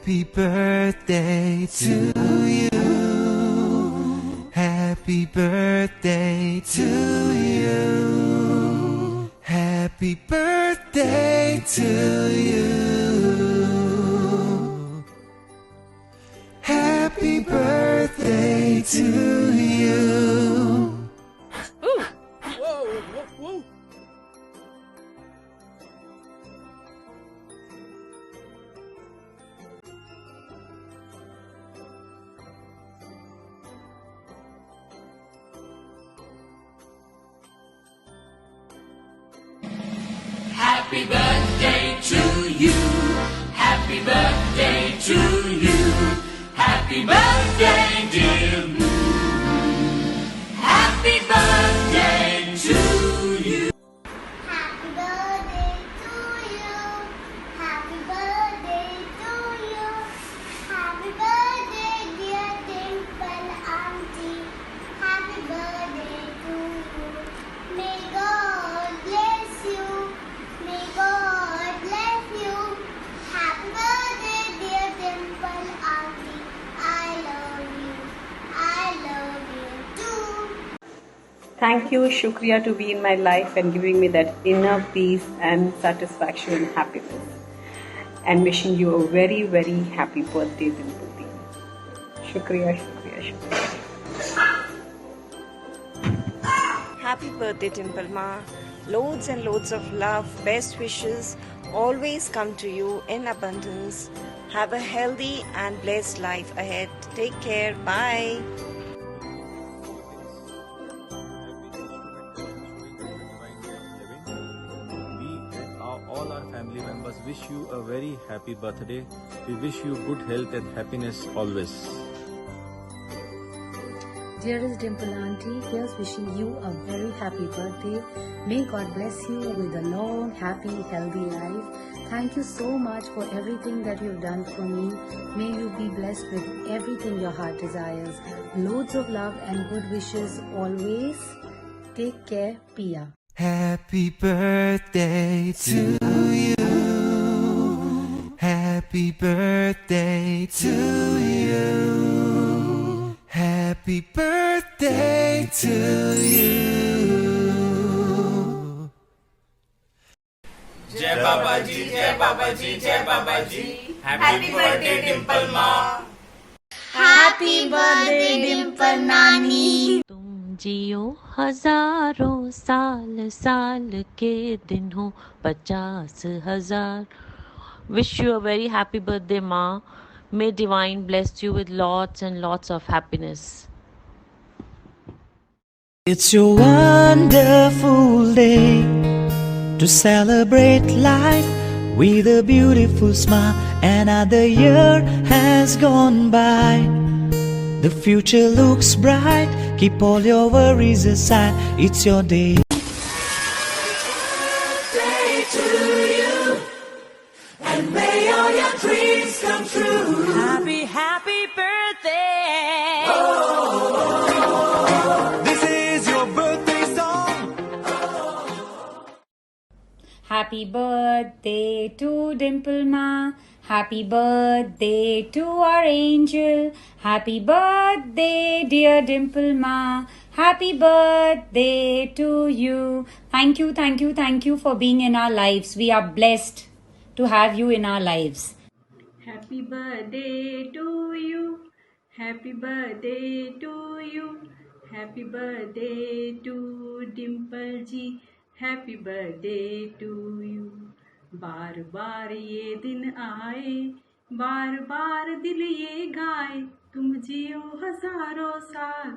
Happy birthday to you. Happy birthday to you. Happy birthday to you. Happy birthday to you. Ooh. Whoa, whoa, whoa. Happy birthday to you. Happy birthday to you. Happy birthday, dear Blue. Happy birthday to you. Happy birthday to you. Happy birthday to you. Happy birthday, dear Dimple Auntie. Happy birthday to you. May God bless you. May God bless you. Happy birthday, dear Dimple Auntie. I love you. I love you too. Thank you, Shukriya, to be in my life and giving me that inner peace and satisfaction and happiness. And wishing you a very, very happy birthday, Dimple. Shukriya, Shukriya, Shukriya. Happy birthday, Dimple Ma. Loads and loads of love, best wishes always come to you in abundance. Have a healthy and blessed life ahead. Take care. Bye. All our family members wish you a very happy birthday. We wish you good health and happiness always. Dearest Dimple Auntie, here's wishing you a very happy birthday. May God bless you with a long, happy, healthy life. Thank you so much for everything that you've done for me. May you be blessed with everything your heart desires. Loads of love and good wishes always. Take care, Pia. Happy birthday to you. Happy birthday to you. Happy birthday to you. Jai Baba Ji, Jai Baba Ji, Jai Baba Ji. Happy birthday, Dimple Ma. Happy birthday, Dimple Nani. तुम जियो हजारों साल साल के दिन हो 50,000. Wish you a very happy birthday, Ma. May Divine bless you with lots and lots of happiness. It's a wonderful day to celebrate life with a beautiful smile. Another year has gone by. The future looks bright. Keep all your worries aside. It's your day. Birthday to you, and may all your dreams come true. Happy, happy birthday! This is your birthday song. Happy birthday to Dimple Ma. Happy birthday to our angel. Happy birthday, dear Dimple Ma. Happy birthday to you. Thank you, thank you, thank you for being in our lives. We are blessed to have you in our lives. Happy birthday to you. Happy birthday to you. Happy birthday to Dimple ji. Happy birthday to you. बार बार ये दिन आए, बार बार दिल ये गाए, तुम जियो हजारों साल.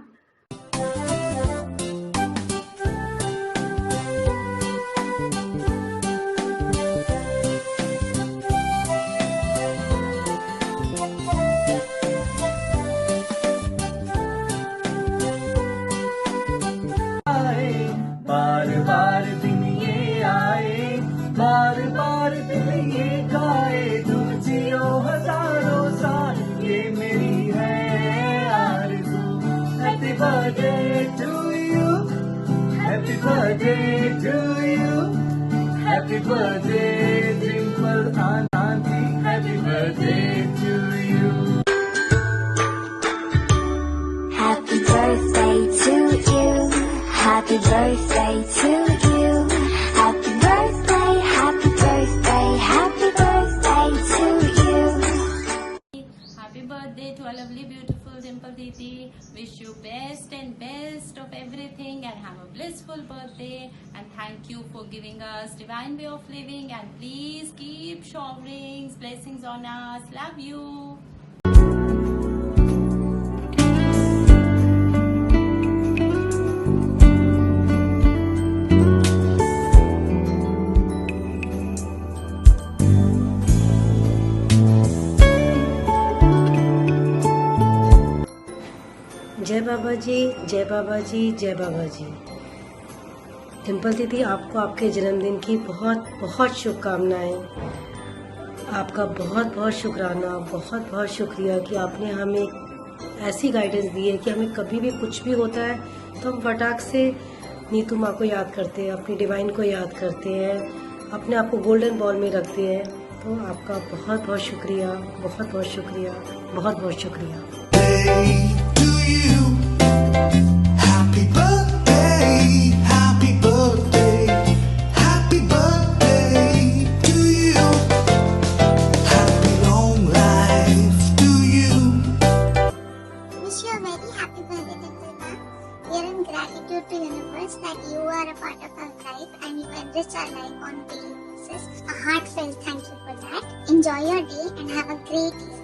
बार बार दिन ये आए, बार बार दिल ये गाए, तुम जियो हजारों साल, ये मेरी है आरज़ू. Happy birthday to you. Happy birthday to you. Happy birthday, Dimple Auntie. Happy birthday to you. beautiful Dimple Didi. Wish you best and best of everything and have a blissful birthday. And thank you for giving us divine way of living. And please keep showering blessings on us. Love you. जय बाबा जी, जय बाबा जी, जय बाबा जी। डिम्पल दीदी, आपको आपके जन्मदिन की बहुत बहुत शुभकामनाएं। आपका बहुत बहुत शुक्राना, बहुत बहुत शुक्रिया कि आपने हमें ऐसी गाइडेंस दी है कि हमें कभी भी कुछ भी होता है तो हम फटाक से नीतू माँ को याद करते हैं, अपनी डिवाइन को याद करते हैं, अपने आप को गोल्डन बॉल में रखते हैं। तो आपका बहुत बहुत शुक्रिया, बहुत बहुत शुक्रिया, बहुत बहुत शुक्रिया। Happy birthday, happy birthday, happy birthday to you. Happy long life to you. Wish you a very happy birthday, Dimple Ma. We are in gratitude to universe that you are a part of our life and you enrich our life on a daily basis. A heartfelt thank you for that. Enjoy your day and have a great day.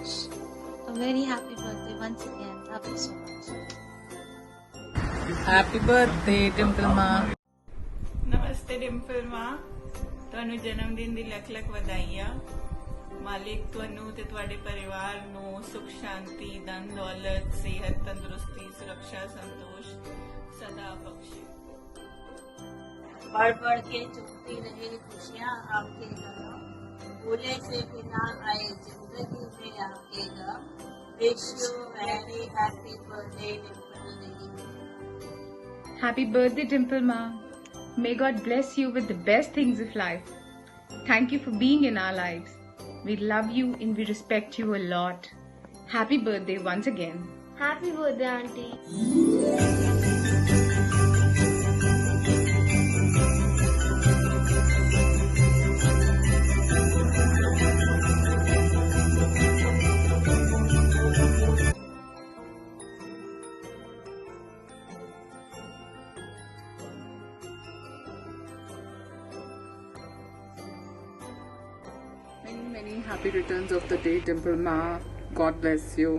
A very happy birthday once again. Love you so much. Happy birthday Dimple माँ। नमस्ते डिंपल माँ, ਤੁਹਾਨੂੰ ਜਨਮ ਦਿਨ ਦੀ ਲੱਖ ਲੱਖ ਵਧਾਈਆਂ। ਮਾਲਿਕ ਤੁਹਾਨੂੰ ਤੇ ਤੁਹਾਡੇ ਪਰਿਵਾਰ ਨੂੰ ਸੁਖ ਸ਼ਾਂਤੀ, ਧਨ ਦੌਲਤ, ਸਿਹਤ, ਤੰਦਰੁਸਤੀ, ਸੁਰੱਖਿਆ, ਸੰਤੋਸ਼ सदा बख्शे। बढ़ बढ़ के चुनती रहे खुशियाँ आपके घर, भूले से बिना आए जिंदगी में आपके घर। Wish you very happy birthday Dimple दीदी। Happy birthday, Dimple Ma. May God bless you with the best things of life. Thank you for being in our lives. We love you and we respect you a lot. Happy birthday once again. Happy birthday, Auntie. Many happy returns of the day, Dimple Ma. God bless you.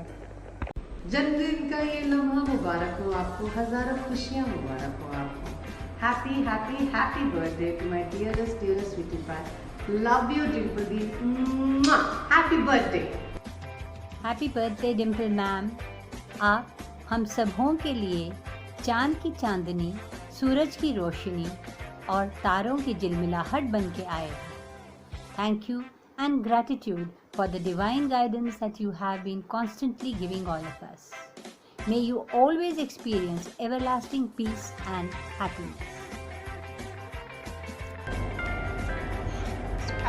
जन्मदिन का ये लम्हा मुबारक हो आपको, हजारों खुशियाँ मुबारक हो आपको। Happy happy happy birthday to my dearest sweetie pie. Love you Dimple दी, happy birthday. Happy birthday Dimple ma'am. आप हम सबों के लिए चांद की चांदनी, सूरज की रोशनी और तारों की झिलमिलाहट बन के आए। Thank you and gratitude for the divine guidance that you have been constantly giving all of us. May you always experience everlasting peace and happiness.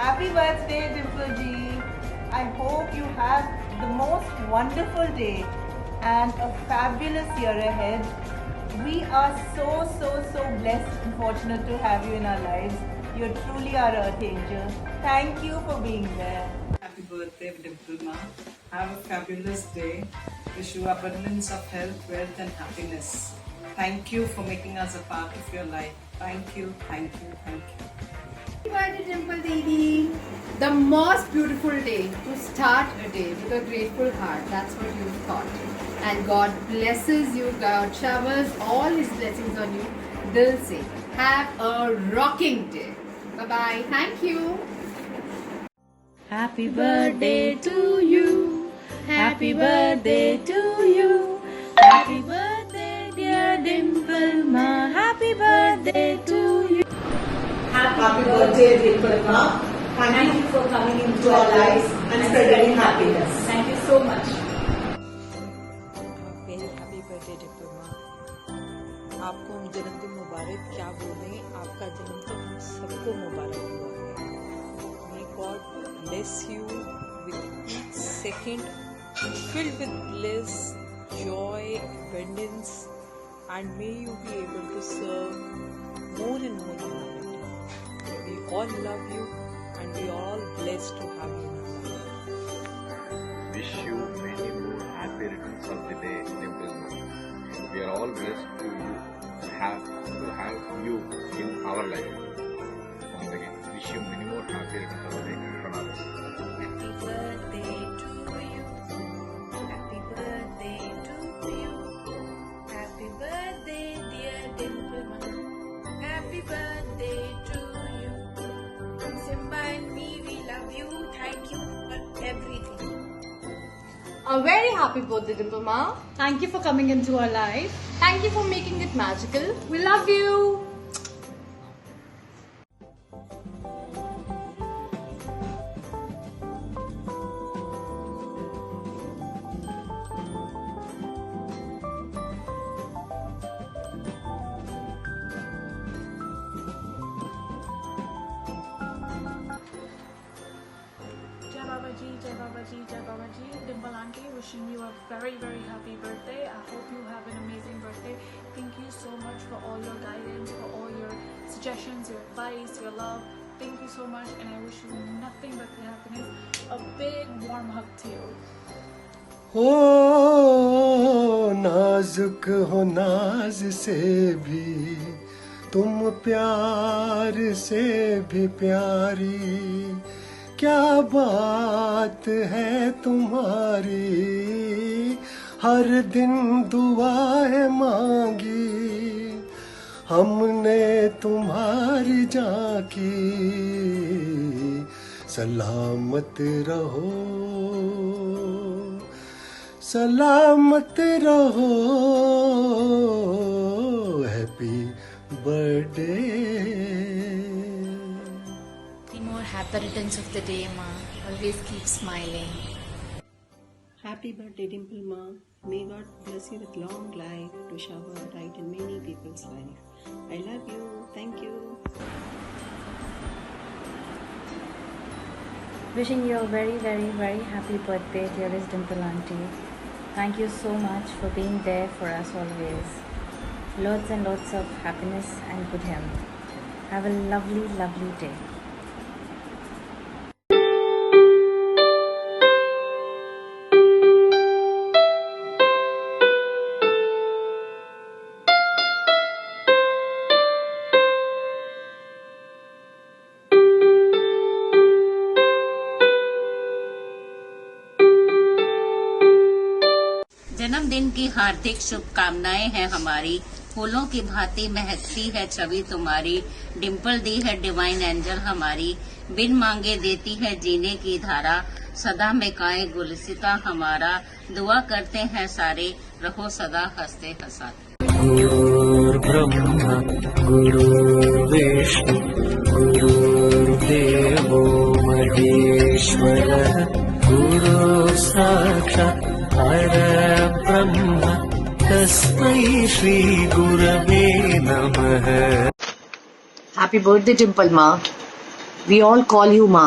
Happy birthday, Dimple ji. I hope you have the most wonderful day and a fabulous year ahead. We are so blessed and fortunate to have you in our lives. You truly are Earth Angel. Thank you for being there. Happy birthday, Dimple Ma. Have a fabulous day. Wish you abundance of health, wealth and happiness. Thank you for making us a part of your life. Thank you, thank you, thank you. Happy birthday, Dimple Didi. The most beautiful day to start a day with a grateful heart. That's what you've thought. And God blesses you. God showers all His blessings on you. Dil se. Have a rocking day. Bye-bye. Thank you. Happy birthday to you. Happy birthday to you. Happy birthday, dear Dimple Ma. Happy birthday to you. Happy birthday, Dimple Ma. Thank you for coming into our lives and spreading happiness. Thank you so much. Very happy birthday, Dimple Ma. आपको हम जन्मदिन मुबारक क्या बोलें, आपका जन्म तो हम सबको मुबारक हुआ है। May God bless you with each second filled with bliss, joy, abundance, and may you be able to serve more and more humanity. We all love you and we are all blessed to have you in our life. Wish you many more happy happy returns of the day, Dimple Ma. We are all blessed to have you in our life. Once again, wish you many more happy returns of the day from us. Happy birthday to you. Happy birthday to you. Happy birthday, dear Dimple Ma. Happy birthday to you. Simba and me, we love you. Thank you for everything. A very happy birthday, Dimple Ma. Thank you for coming into our life. Thank you for making it magical. We love you. Jai Babaji, Jai Babaji. Dimple Auntie, wishing you a very, very happy birthday. I hope you have an amazing birthday. Thank you so much for all your guidance, for all your suggestions, your advice, your love. Thank you so much, and I wish you nothing but the happiness. A big warm hug to you. हो नाजुक हो नाज से भी तुम प्यार से भी प्यारी क्या बात है तुम्हारी हर दिन दुआ है मांगी हमने तुम्हारी झांकी सलामत रहो सलामत रहो happy birthday More happy returns of the day, Ma. Always keep smiling. Happy birthday, Dimple Ma. May God bless you with long life to shower light in many people's life. I love you. Thank you. Wishing you a very, very, very happy birthday, dearest Dimple Auntie. Thank you so much for being there for us always. Lots and lots of happiness and good health. Have a lovely, lovely day. जन्मदिन की हार्दिक शुभकामनाएं हैं हमारी फूलों की भांति महकती है छवि तुम्हारी डिम्पल दी है डिवाइन एंजल हमारी बिन मांगे देती है जीने की धारा सदा महकाए गुलसिता हमारा दुआ करते हैं सारे रहो सदा हंसते हंसाते गुरुर्ब्रह्मा गुरुर्विष्णु गुरुर्देवो महेश्वरः गुरुः साक्षात् परब्रह्म तस्मै श्री गुरवे नमः. Happy birthday, Dimple Ma. We all call you Ma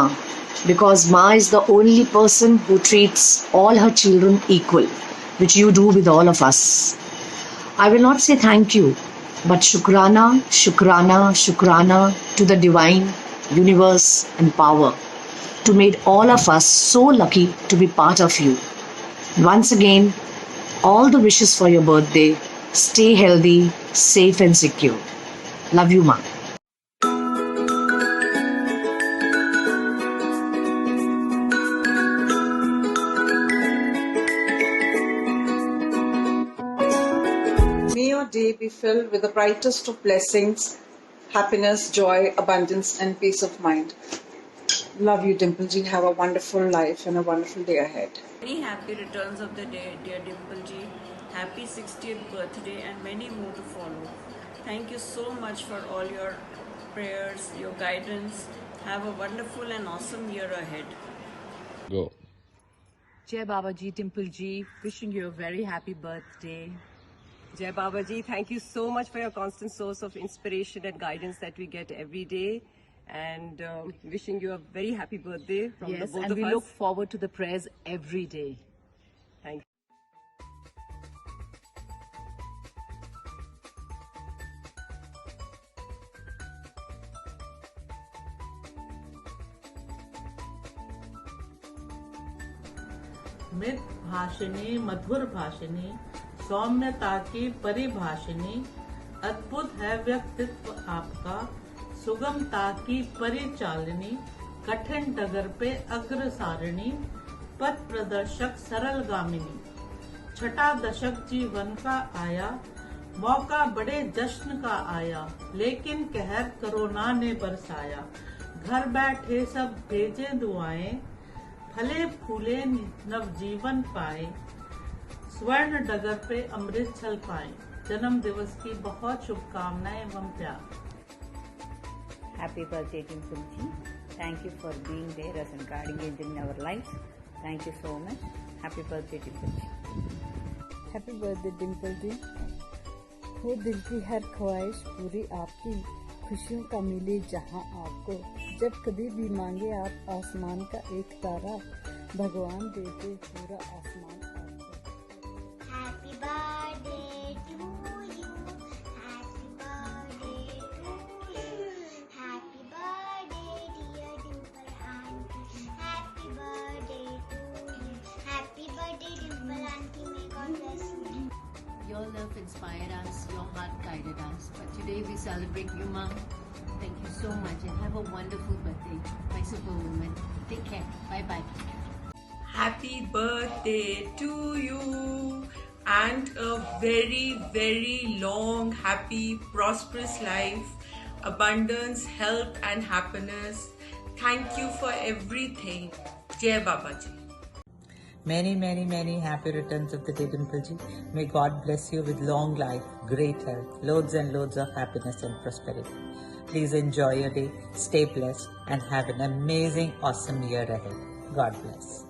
because Ma is the only person who treats all her children equal, which you do with all of us. I will not say thank you, but Shukrana, Shukrana, Shukrana to the divine, universe and power to make all of us so lucky to be part of you. Once again, all the wishes for your birthday. Stay healthy, safe and secure. Love you, Ma. May your day be filled with the brightest of blessings, happiness, joy, abundance and peace of mind. Love you, Dimple ji. Have a wonderful life and a wonderful day ahead. Many happy returns of the day, dear Dimple ji. Happy 60th birthday and many more to follow. Thank you so much for all your prayers, your guidance. Have a wonderful and awesome year ahead. Go. Jai Babaji, Dimple ji, wishing you a very happy birthday. Jai Babaji, thank you so much for your constant source of inspiration and guidance that we get every day. And wishing you a very happy birthday from the both of us. Yes, and we look forward to the prayers every day. Thank you. May Bhashini मधुर भाषिणी, सौम्यता की परिभाषिणी, अद्भुत है व्यक्तित्व आपका, सुगमता की परिचालिनी, कठिन डगर पे अग्रसारिणी, पथ प्रदर्शक सरल गामिनी। छठा दशक जीवन का आया, मौका बड़े जश्न का आया, लेकिन कहर कोरोना ने बरसाया। घर बैठे सब भेजे दुआएं, फले फूले नवजीवन पाए, स्वर्ण डगर पे अमृत छल पाए। जन्म दिवस की बहुत शुभकामनाएं एवं प्यार। Happy birthday, Dimple ji. Thank you for being there as a guiding angel in our lives. Thank you so much. Happy birthday, Dimple ji. Happy birthday Dimple ji. हो दिल की हर ख्वाहिश पूरी आपकी, खुशियों का मिले जहां आपको। जब कभी भी मांगे आप आसमान का एक तारा, भगवान दे दे पूरा आसमान आपको। Happy birthday to you. Happy birthday to you. Happy birthday dear Dimple auntie. Happy birthday to you. Happy birthday Dimple auntie. May God bless you. Your love inspired us, your heart guided us. But today we celebrate you, Mom. Thank you so much and have a wonderful birthday, my superwoman. Take care. Bye-bye. Happy birthday to you and a very, very long, happy, prosperous life, abundance, health and happiness. Thank you for everything. Jai Baba Ji. Many, many, many happy returns of the day, Dimple ji. May God bless you with long life, great health, loads and loads of happiness and prosperity. Please enjoy your day, stay blessed, and have an amazing, awesome year ahead. God bless.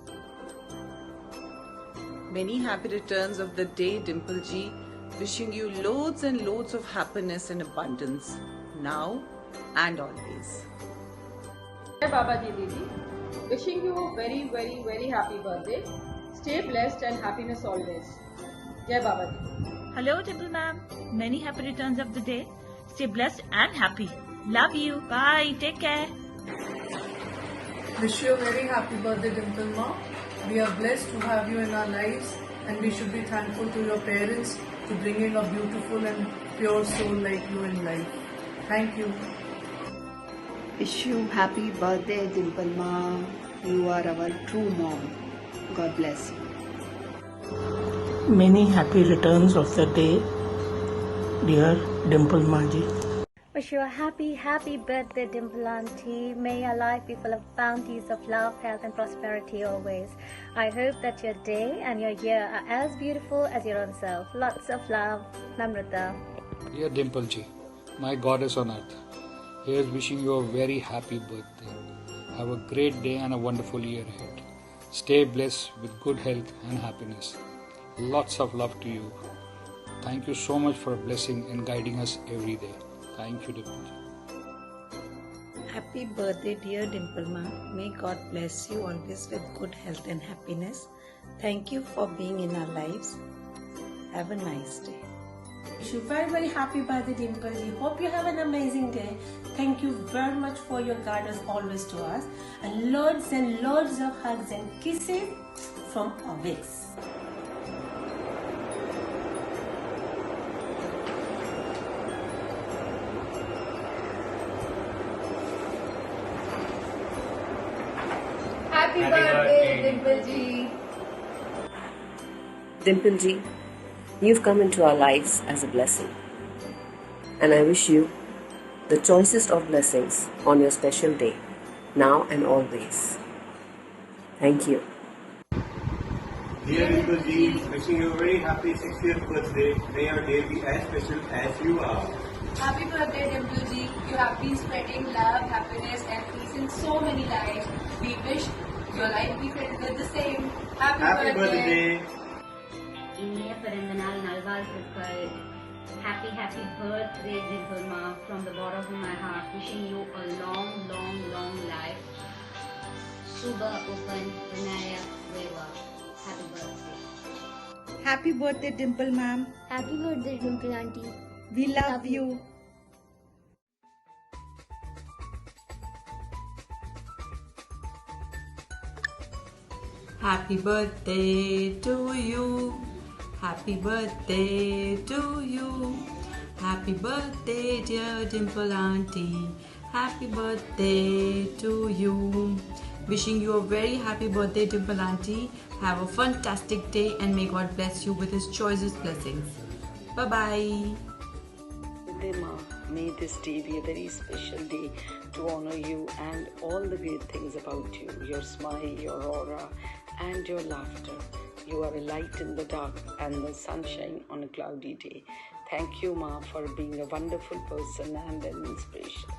Many happy returns of the day, Dimple ji. Wishing you loads and loads of happiness and abundance, now and always. Jai Baba Ji Didi. Wishing you a very, very, very happy birthday. Stay blessed and happiness always. Jai Baba Ji. Hello, Dimple ma'am. Many happy returns of the day. Stay blessed and happy. Love you. Bye. Take care. Wish you a very happy birthday, Dimple Ma. We are blessed to have you in our lives, and we should be thankful to your parents to bringing a beautiful and pure soul like you in life. Thank you. Wish you happy birthday, Dimple Ma. You are our true mom. God bless you. Many happy returns of the day, dear Dimple Maji. Wish you a happy, happy birthday, Dimple Auntie. May your life be full of bounties of love, health and prosperity always. I hope that your day and your year are as beautiful as your own self. Lots of love. Namrata. Dear Dimple ji, my goddess on earth, here's wishing you a very happy birthday. Have a great day and a wonderful year ahead. Stay blessed with good health and happiness. Lots of love to you. Thank you so much for blessing and guiding us every day. Thank you, Dimple ji. Happy birthday, dear Dimple Ma. May God bless you always with good health and happiness. Thank you for being in our lives. Have a nice day. Wish you very, very happy birthday, Dimple ji. Hope you have an amazing day. Thank you very much for your guidance always to us. And loads of hugs and kisses from Avix. Happy birthday, Dimple ji. Dimple ji, you've come into our lives as a blessing. And I wish you the choicest of blessings on your special day, now and always. Thank you. Dear Dimple ji, wishing you a very happy 60th birthday. May your day be as special as you are. Happy birthday, Dimple ji. You have been spreading love, happiness and peace in so many lives. We wish your life be filled with the same. Happy birthday. இனிய பிறந்தநாள் நல்வாழ்த்துக்கள். Happy birthday, Dimple Ma, from the bottom of my heart. Wishing you a long, long, long life. Shubha Upan Vinaya Veva. Happy birthday. Happy birthday, Dimple ma'am. Happy birthday, Dimple auntie. We love you. Happy birthday to you. Happy birthday to you. Happy birthday, dear Dimple Auntie. Happy birthday to you. Wishing you a very happy birthday, Dimple Auntie. Have a fantastic day and may God bless you with His choicest blessings. Bye-bye. May this day be a very special day to honor you and all the great things about you. Your smile, your aura and your laughter. You are a light in the dark and the sunshine on a cloudy day. Thank you, Ma, for being a wonderful person and an inspiration.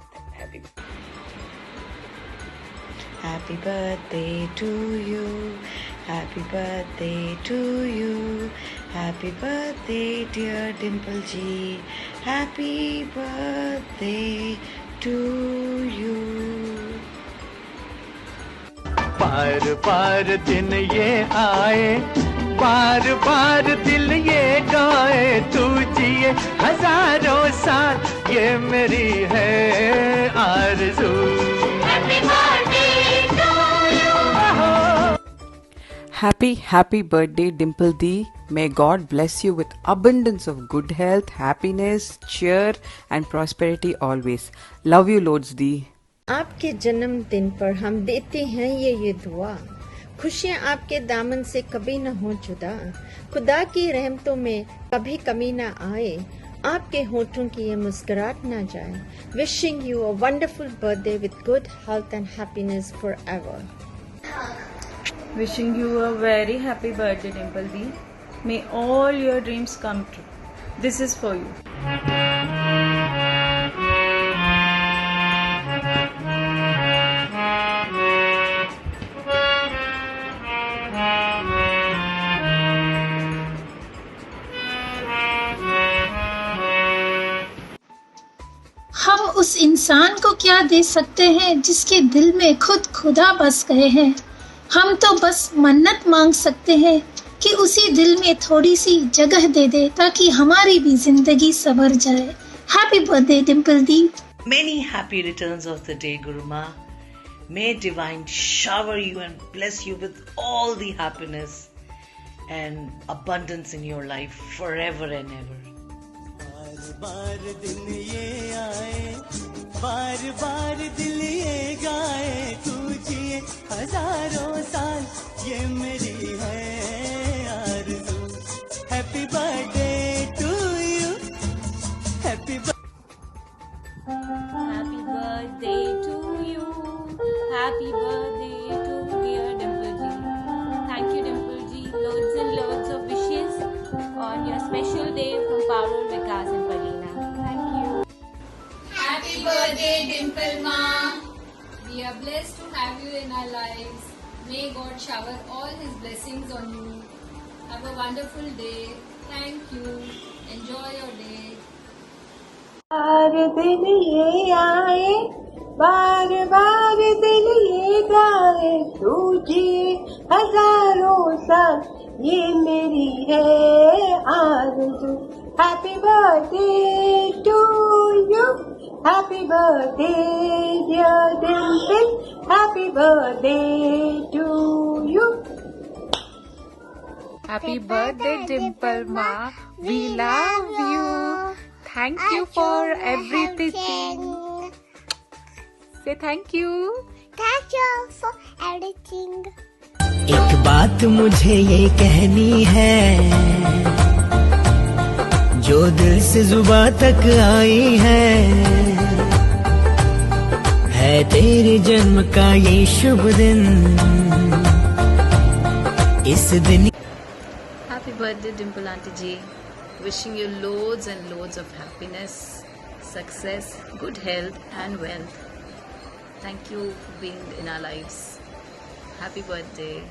Happy birthday to you. Happy birthday to you. Happy birthday, dear Dimple Ji. Happy birthday to you. बार बार दिन ये आए, बार बार दिल ये गाए, तू जिए हजारों साल, ये मेरी है आरज़ू। Happy birthday to you. Happy birthday, Dimple Di. May God bless you with abundance of good health, happiness, cheer and prosperity always. Love you loads, Di. आपके जन्मदिन पर हम देते हैं ये दुआ, खुशियाँ आपके दामन से कभी न हो जुदा, खुदा की रहमतों में कभी कमी न आए, आपके होठों की ये मुस्कुराहट न जाए. Wishing you a wonderful birthday with good health and happiness forever. Wishing you a very happy birthday, Dimple Di. May all your dreams come true. This is for you. हम उस इंसान को क्या दे सकते हैं जिसके दिल में खुद खुदा बस गए हैं. हम तो बस मन्नत मांग सकते हैं कि उसी दिल में थोड़ी सी जगह दे दे ताकि हमारी भी जिंदगी संवर जाए. Happy birthday Dimple the. Many happy returns of the day, Guru Ma. May Divine shower you and bless you with all the happiness and abundance in your life forever and ever. बार दिन ये आए, बार बार दिल ये गाए, तू जिए हजारों साल, ये मेरी है आरज़ू. Happy birthday to you. Happy Happy birthday to you. Happy birthday to dear Dimple Ji. Thank you, Dimple Ji. Loads and loads of wishes on your special day from Parul, Vikas and Palina. Thank you. Happy birthday, Dimple Ma. We are blessed to have you in our lives. May God shower all His blessings on you. Have a wonderful day. Thank you. Enjoy your day. बार दिन ये आए, बार बार दिल ये गाए, तू जिए हजारों साल, ये मेरी है आरज़ू. Happy birthday to you. Happy birthday, dear Dimple. Happy birthday to you. Happy birthday, Dimple Ma. We love you. Thank you for everything. Say thank you. Thank you for everything. एक बात मुझे ये कहनी है, जो दिल से जुबां तक आई है तेरे जन्म का ये शुभ दिन, इस दिन. Happy birthday, Dimple Auntie Ji. Wishing you loads and loads of happiness, success, good health and wealth. Thank you for being in our lives. Happy birthday.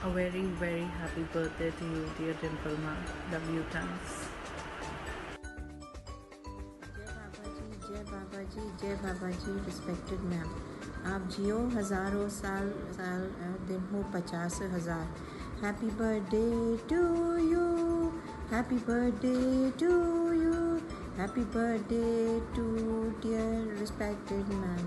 A very, very happy birthday to you, dear Dimple Ma. Love you tons. जय बाबा जी, respected ma'am. आप जियो हजारों साल, दिन हो 50,000. Happy birthday to you. Happy birthday to you. Happy birthday to dear respected ma'am.